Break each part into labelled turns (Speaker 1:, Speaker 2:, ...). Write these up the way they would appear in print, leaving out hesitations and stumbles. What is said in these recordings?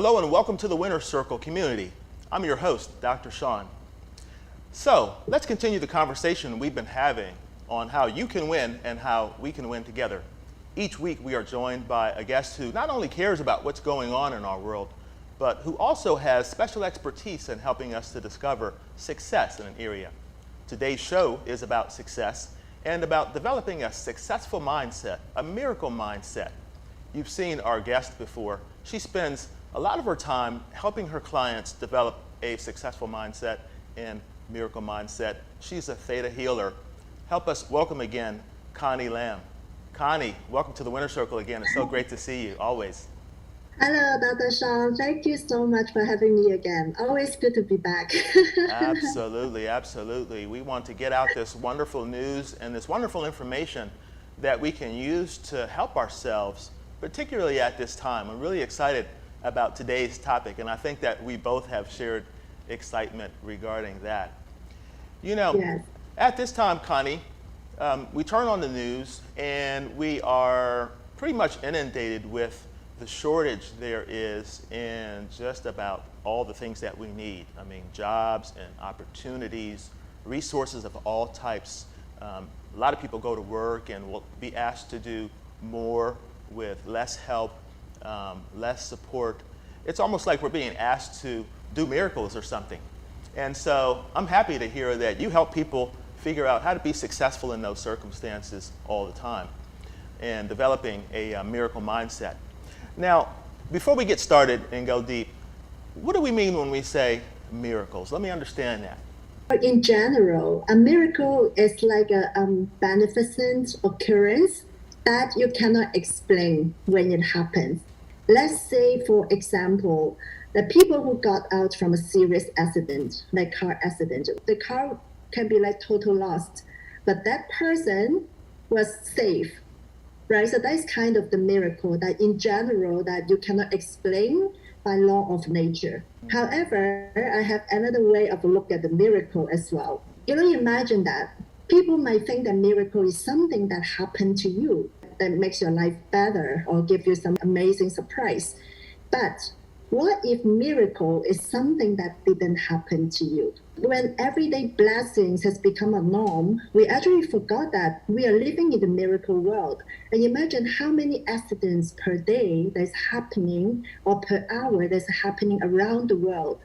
Speaker 1: Hello and welcome to the Winner's Circle community. I'm your host, Dr. Sean. So let's continue the conversation we've been having on how you can win and how we can win together. Each week we are joined by a guest who not only cares about what's going on in our world, but who also has special expertise in helping us to discover success in an area. Today's show is about success and about developing a successful mindset, a miracle mindset. You've seen our guest before. She spends a lot of her time helping her clients develop a successful mindset and miracle mindset. She's a theta healer. Help us welcome again Connie Lamb. Connie, welcome to the Winner's Circle again. It's so great to see you, always.
Speaker 2: Hello, Dr. Sean. Thank you so much for having me again. Always good to be back.
Speaker 1: Absolutely, absolutely. We want to get out this wonderful news and this wonderful information that we can use to help ourselves, particularly at this time. I'm really excited about today's topic, and I think that we both have shared excitement regarding that. You know,
Speaker 2: Yes.
Speaker 1: at this time, Connie, we turn on the news and we are pretty much inundated with the shortage there is in just about all the things that we need. I mean, jobs and opportunities, resources of all types. A lot of people go to work and will be asked to do more with less help, less support. It's almost like we're being asked to do miracles or something. And so I'm happy to hear that you help people figure out how to be successful in those circumstances all the time and developing a miracle mindset. Now, before we get started and go deep, what do we mean when we say miracles? Let me understand that.
Speaker 2: But in general, a miracle is like a beneficent occurrence that you cannot explain when it happens. Let's say, for example, the people who got out from a serious accident, like car accident, the car can be like total lost, but that person was safe, right? So that's kind of the miracle that in general that you cannot explain by law of nature. However, I have another way of look at the miracle as well. You know, imagine that people might think that miracle is something that happened to you that makes your life better or give you some amazing surprise. But what if miracle is something that didn't happen to you? When everyday blessings has become a norm, we actually forgot that we are living in the miracle world. And imagine how many accidents per day that's happening or per hour that's happening around the world.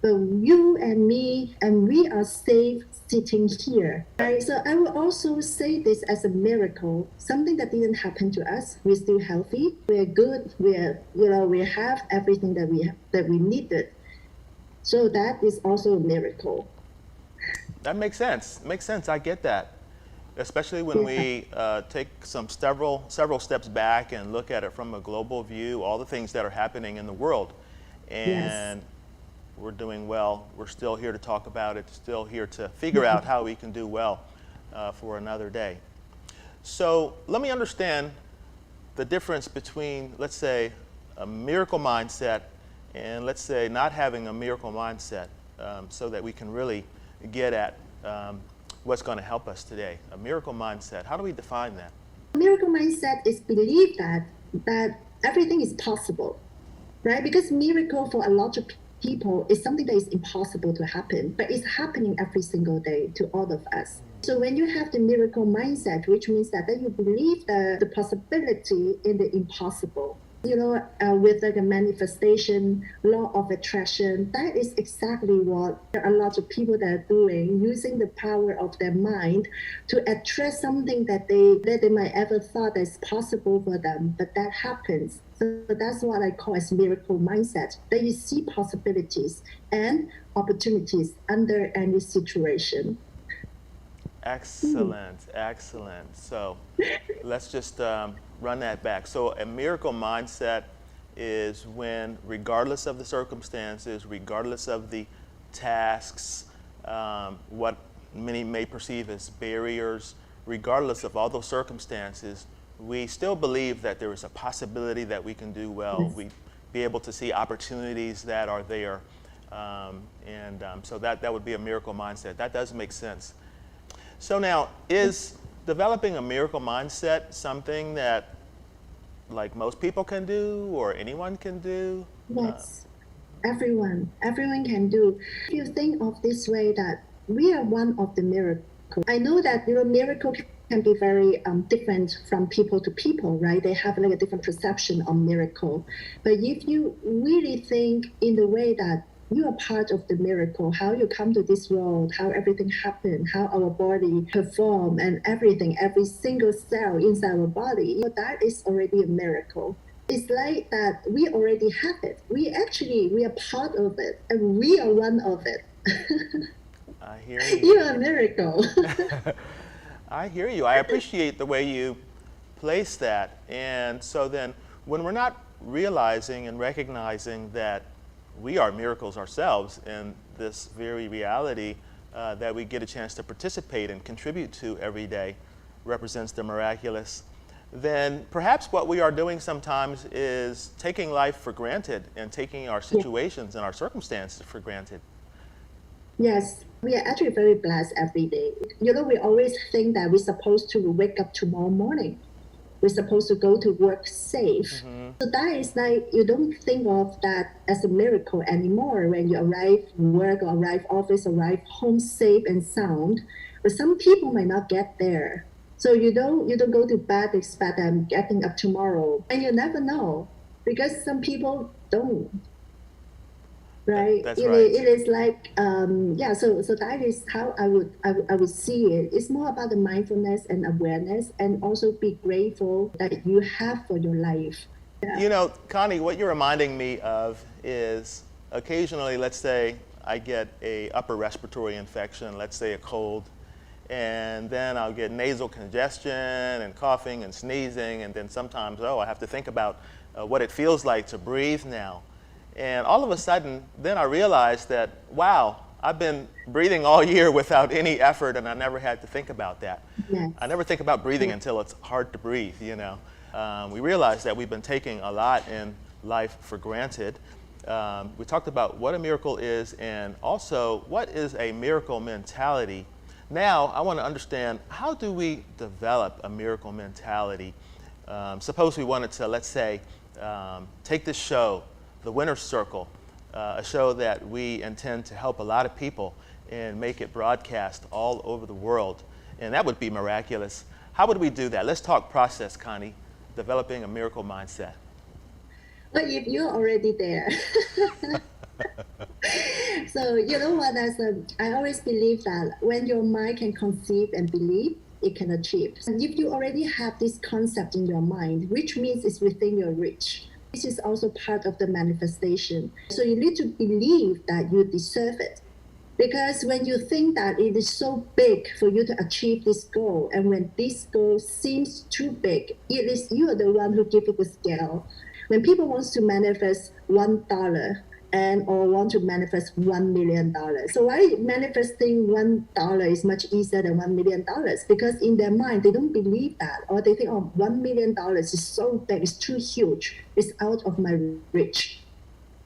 Speaker 2: But you and me, and we are safe sitting here, right? So I will also say this as a miracle, something that didn't happen to us. We're still healthy. We're good. We have everything that we needed. So that is also a miracle.
Speaker 1: That makes sense. Makes sense. I get that. Especially when we take several steps back and look at it from a global view, all the things that are happening in the world. And we're doing well. We're still here to talk about it, still here to figure out how we can do well for another day. So let me understand the difference between, let's say, a miracle mindset and, let's say, not having a miracle mindset, so that we can really get at what's going to help us today. A miracle mindset, how do we define that?
Speaker 2: Miracle mindset is belief that everything is possible, right? Because miracle for a lot of people is something that is impossible to happen, but it's happening every single day to all of us. So when you have the miracle mindset, which means that you believe the possibility in the impossible, with like a manifestation, law of attraction, that is exactly what a lot of people that are doing, using the power of their mind to attract something that they might ever thought is possible for them, but that happens. So that's what I call as miracle mindset, that you see possibilities and opportunities under any situation.
Speaker 1: Excellent, excellent. So let's just run that back. So a miracle mindset is when, regardless of the circumstances, regardless of the tasks, what many may perceive as barriers, regardless of all those circumstances, we still believe that there is a possibility that we can do well.
Speaker 2: Yes.
Speaker 1: We be able to see opportunities that are there. So that would be a miracle mindset. That does make sense. So now, is developing a miracle mindset something that like most people can do or anyone can do?
Speaker 2: Yes, everyone can do. If you think of this way, that we are one of the miracles. I know that miracle can be very different from people to people, right? They have like a different perception of miracle. But if you really think in the way that you are part of the miracle, how you come to this world, how everything happened, how our body perform and everything, every single cell inside our body, that is already a miracle. It's like that we already have it. We are part of it, and we are one of it.
Speaker 1: I hear
Speaker 2: You
Speaker 1: you.
Speaker 2: are a miracle.
Speaker 1: I hear you. I appreciate the way you place that. And so then, when we're not realizing and recognizing that we are miracles ourselves in this very reality that we get a chance to participate and contribute to every day represents the miraculous, then perhaps what we are doing sometimes is taking life for granted and taking our situations and our circumstances for granted.
Speaker 2: Yes, we are actually very blessed every day. We always think that we're supposed to wake up tomorrow morning. We're supposed to go to work safe. So that is like, you don't think of that as a miracle anymore when you arrive work or arrive office, arrive home safe and sound. But some people might not get there. So you don't go to bed expect I'm getting up tomorrow. And you never know, because some people don't. Right.
Speaker 1: That's right.
Speaker 2: It is like So that is how I would see it. It's more about the mindfulness and awareness, and also be grateful that you have for your life.
Speaker 1: Connie, what you're reminding me of is occasionally, let's say I get a upper respiratory infection, let's say a cold, and then I'll get nasal congestion and coughing and sneezing, and then sometimes, I have to think about what it feels like to breathe now. And all of a sudden, then I realized that, wow, I've been breathing all year without any effort, and I never had to think about that.
Speaker 2: Yes.
Speaker 1: I never think about breathing until it's hard to breathe, We realize that we've been taking a lot in life for granted. We talked about what a miracle is, and also what is a miracle mentality. Now, I want to understand, how do we develop a miracle mentality? Suppose we wanted to, let's say, take this show, The Winner's Circle, a show that we intend to help a lot of people and make it broadcast all over the world. And that would be miraculous. How would we do that? Let's talk process, Connie, developing a miracle mindset.
Speaker 2: But if you're already there. So you know what, I always believe that when your mind can conceive and believe, it can achieve. And if you already have this concept in your mind, which means it's within your reach, this is also part of the manifestation. So you need to believe that you deserve it. Because when you think that it is so big for you to achieve this goal, and when this goal seems too big, it is you are the one who gives it the scale. When people want to manifest $1 or want to manifest $1 million. So why manifesting $1 is much easier than $1 million? Because in their mind, they don't believe that, or they think, $1 million is so big, it's too huge, it's out of my reach.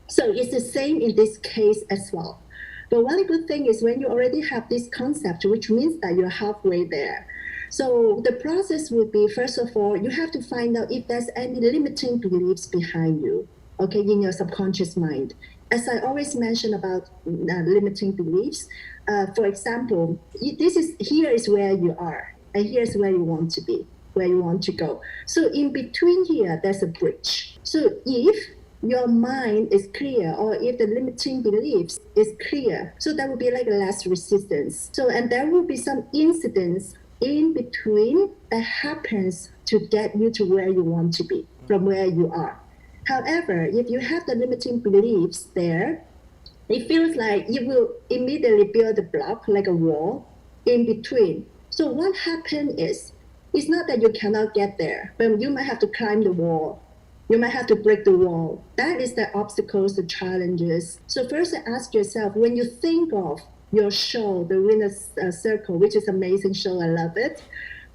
Speaker 2: So it's the same in this case as well. But one good thing is when you already have this concept, which means that you're halfway there. So the process would be, first of all, you have to find out if there's any limiting beliefs behind you, okay, in your subconscious mind. As I always mention about limiting beliefs, for example, here is where you are, and here's where you want to be, where you want to go. So in between here, there's a bridge. So if your mind is clear, or if the limiting beliefs is clear, so there will be like less resistance. So, and there will be some incidents in between that happens to get you to where you want to be from where you are. However, if you have the limiting beliefs there, it feels like you will immediately build a block, like a wall, in between. So what happened is, it's not that you cannot get there, but you might have to climb the wall. You might have to break the wall. That is the obstacles, the challenges. So first ask yourself, when you think of your show, The Winner's Circle, which is an amazing show, I love it,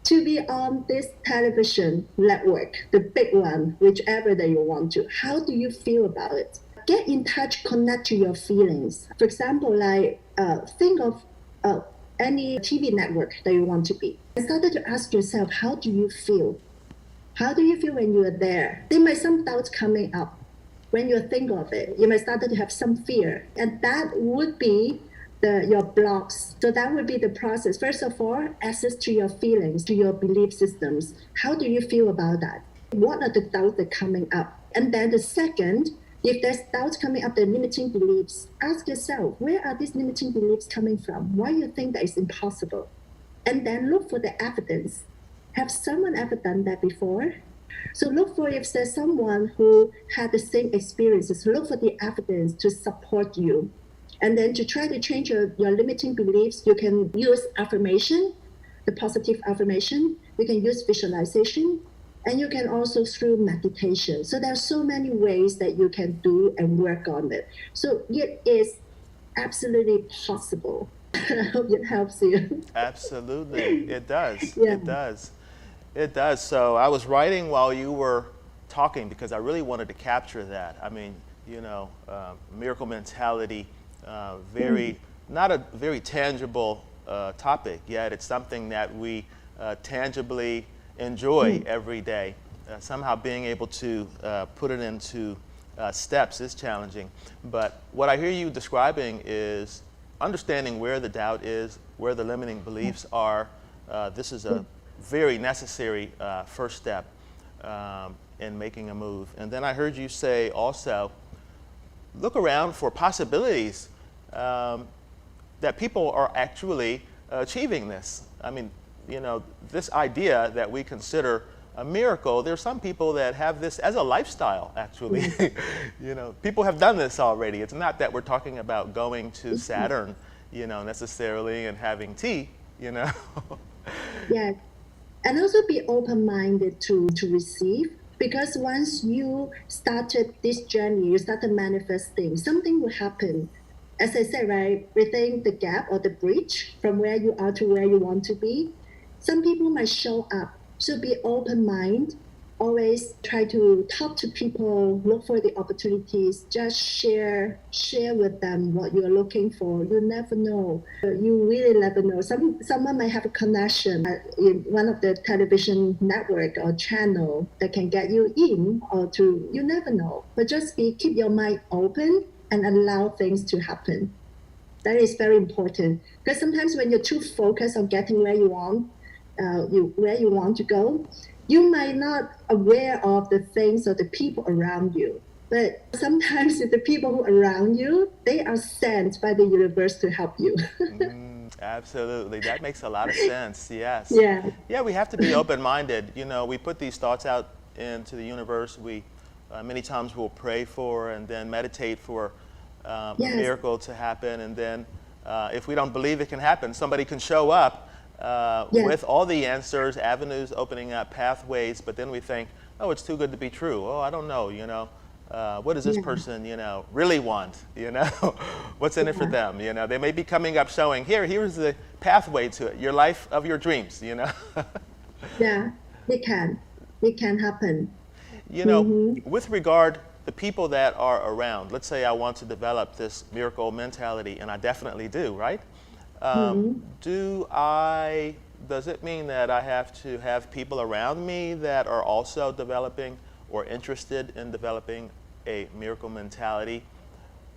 Speaker 2: to be on this television network, the big one, whichever that you want to, how do you feel about it? Get in touch, connect to your feelings. For example, like think of any TV network that you want to be. And started to ask yourself, how do you feel? How do you feel when you are there? There might be some doubts coming up. when you think of it. You might start to have some fear, and that would be your blocks. So that would be the process. First of all, access to your feelings, to your belief systems. How do you feel about that? What are the doubts that are coming up? And then the second, if there's doubts coming up, the limiting beliefs, ask yourself, where are these limiting beliefs coming from? Why do you think that is impossible? And then look for the evidence. Have someone ever done that before? So look for if there's someone who had the same experiences. Look for the evidence to support you. And then to try to change your limiting beliefs, you can use affirmation, the positive affirmation. You can use visualization, and you can also through meditation. So there are so many ways that you can do and work on it. So it is absolutely possible. I hope it helps you.
Speaker 1: Absolutely, it does.
Speaker 2: Yeah.
Speaker 1: It does. It does. So I was writing while you were talking because I really wanted to capture that. I mean, miracle mentality, not a very tangible topic, yet it's something that we tangibly enjoy every day. Somehow being able to put it into steps is challenging. But what I hear you describing is understanding where the doubt is, where the limiting beliefs are. This is a very necessary first step in making a move. And then I heard you say also, look around for possibilities that people are actually achieving this. I mean, this idea that we consider a miracle, there's some people that have this as a lifestyle, actually. People have done this already. It's not that we're talking about going to Saturn, necessarily and having tea,
Speaker 2: Yes. And also be open-minded to receive, because once you started this journey, you started manifesting, something will happen. As I said, right, within the gap or the bridge from where you are to where you want to be, some people might show up. So be open-minded. Always try to talk to people, look for the opportunities, just share with them what you're looking for. You never know. You really never know. Someone might have a connection in one of the television network or channel that can get you in you never know. But just keep your mind open and allow things to happen. That is very important. Because sometimes when you're too focused on getting where you want to go, you might not aware of the things or the people around you. But sometimes the people who are around you, they are sent by the universe to help you.
Speaker 1: Absolutely. That makes a lot of sense. Yes.
Speaker 2: Yeah.
Speaker 1: Yeah, we have to be open-minded. We put these thoughts out into the universe. We many times we'll pray for and then meditate for a miracle to happen. And then if we don't believe it can happen, somebody can show up with all the answers, avenues opening up, pathways, but then we think, oh, it's too good to be true. Oh, I don't know, what does this person, really want, What's in it for them, They may be coming up showing, here's the pathway to it, your life of your dreams,
Speaker 2: Yeah, it can happen.
Speaker 1: With regard the people that are around, let's say I want to develop this miracle mentality, and I definitely do, right? Does it mean that I have to have people around me that are also developing or interested in developing a miracle mentality,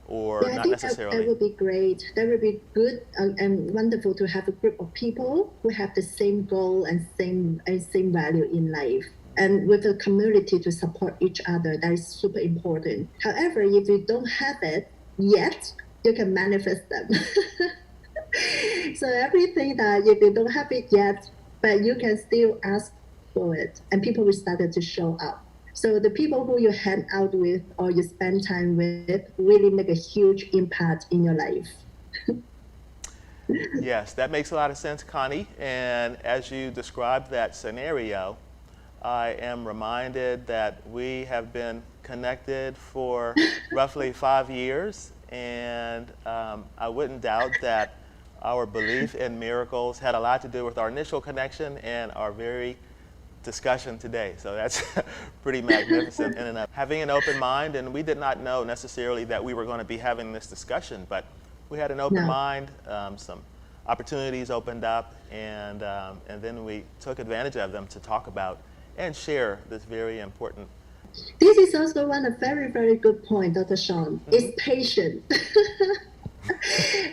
Speaker 1: or not necessarily?
Speaker 2: That would be great. That would be good and wonderful to have a group of people who have the same goal and same value in life. And with a community to support each other, that is super important. However, if you don't have it yet, you can manifest them. So everything that if you don't have it yet, but you can still ask for it, and people will start to show up. So the people who you hang out with or you spend time with really make a huge impact in your life.
Speaker 1: Yes, that makes a lot of sense, Connie. And as you described that scenario, I am reminded that we have been connected for roughly 5 years, and I wouldn't doubt that our belief in miracles had a lot to do with our initial connection and our very discussion today. So that's pretty magnificent in and of. Having an open mind, and we did not know necessarily that we were going to be having this discussion, but we had an open mind, some opportunities opened up, and then we took advantage of them to talk about and share this very important
Speaker 2: This is also one of very, very good point, Dr. Sean, is patient.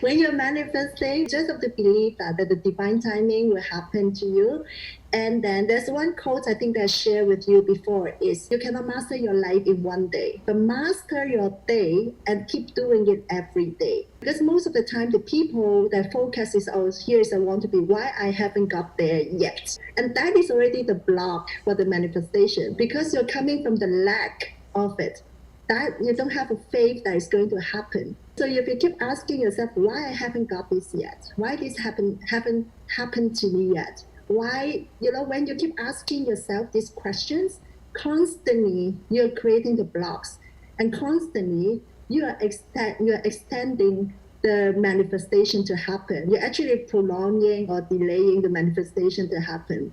Speaker 2: When you're manifesting, just have to believe that the divine timing will happen to you. And then there's one quote I think that I shared with you before is you cannot master your life in one day, but master your day and keep doing it every day. Because most of the time, the people that focus is, oh, here's I want to be, why I haven't got there yet. And that is already the block for the manifestation because you're coming from the lack of it. That you don't have a faith that is going to happen. So if you keep asking yourself, why I haven't got this yet? Why this haven't happened to me yet? Why, when you keep asking yourself these questions, constantly you're creating the blocks, and constantly you are extending the manifestation to happen. You're actually prolonging or delaying the manifestation to happen.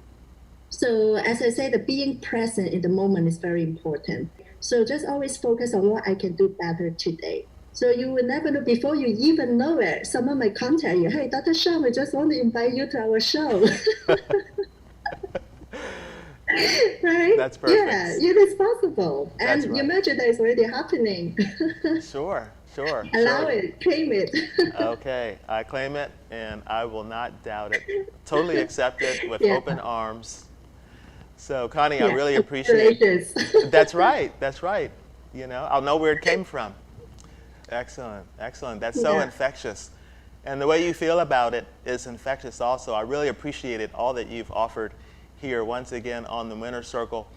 Speaker 2: So as I say, the being present in the moment is very important. So just always focus on what I can do better today. So you will never know, before you even know it, someone might contact you, hey, Dr. Sean, we just want to invite you to our show. Right?
Speaker 1: That's perfect.
Speaker 2: Yeah, it is possible.
Speaker 1: That's
Speaker 2: and
Speaker 1: right.
Speaker 2: you imagine that it's already happening.
Speaker 1: Sure.
Speaker 2: Allow it, claim it.
Speaker 1: Okay, I claim it and I will not doubt it. Totally accept it with
Speaker 2: Yeah.
Speaker 1: open arms. So Connie, I
Speaker 2: Yeah,
Speaker 1: really appreciate it.
Speaker 2: congratulations.
Speaker 1: That's right. I'll know where it came from. Excellent. That's so
Speaker 2: Yeah.
Speaker 1: infectious. And the way you feel about it is infectious also. I really appreciated all that you've offered here once again on the Winner Circle.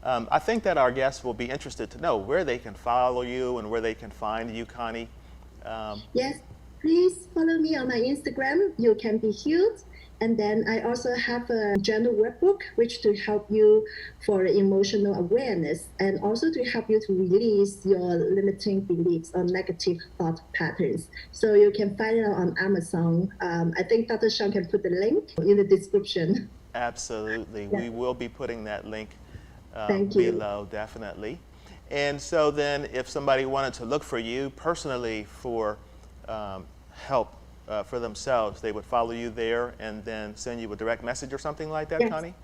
Speaker 1: I think that our guests will be interested to know where they can follow you and where they can find you, Connie.
Speaker 2: Yes, please follow me on my Instagram. You can be healed. And then I also have a journal workbook, which to help you for emotional awareness and also to help you to release your limiting beliefs or negative thought patterns. So you can find it on Amazon. I think Dr. Sean can put the link in the description.
Speaker 1: Absolutely.
Speaker 2: Yeah.
Speaker 1: We will be putting that link
Speaker 2: Thank you.
Speaker 1: below, definitely. And so then if somebody wanted to look for you personally for help for themselves, they would follow you there and then send you a direct message or something like that,
Speaker 2: Yes.
Speaker 1: Connie?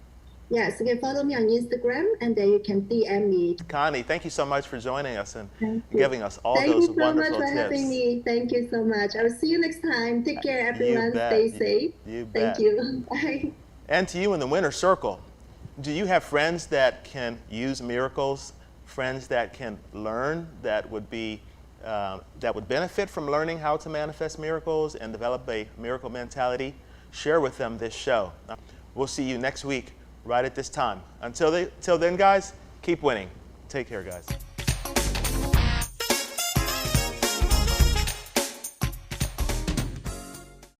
Speaker 2: Yes, you can follow me on Instagram and then you can DM me.
Speaker 1: Connie, thank you so much for joining us and
Speaker 2: Thank you.
Speaker 1: giving us all
Speaker 2: Thank
Speaker 1: those
Speaker 2: you so much
Speaker 1: wonderful
Speaker 2: for
Speaker 1: tips.
Speaker 2: having me. Thank you so much. I will see you next time. Take care, everyone.
Speaker 1: bet.
Speaker 2: Stay safe.
Speaker 1: You
Speaker 2: Thank
Speaker 1: bet.
Speaker 2: you. Bye.
Speaker 1: And to you in the Winner Circle, do you have friends that can use miracles, friends that can learn, that would benefit from learning how to manifest miracles and develop a miracle mentality? Share with them this show. We'll see you next week right at this time. Until then, guys, keep winning. Take care, guys.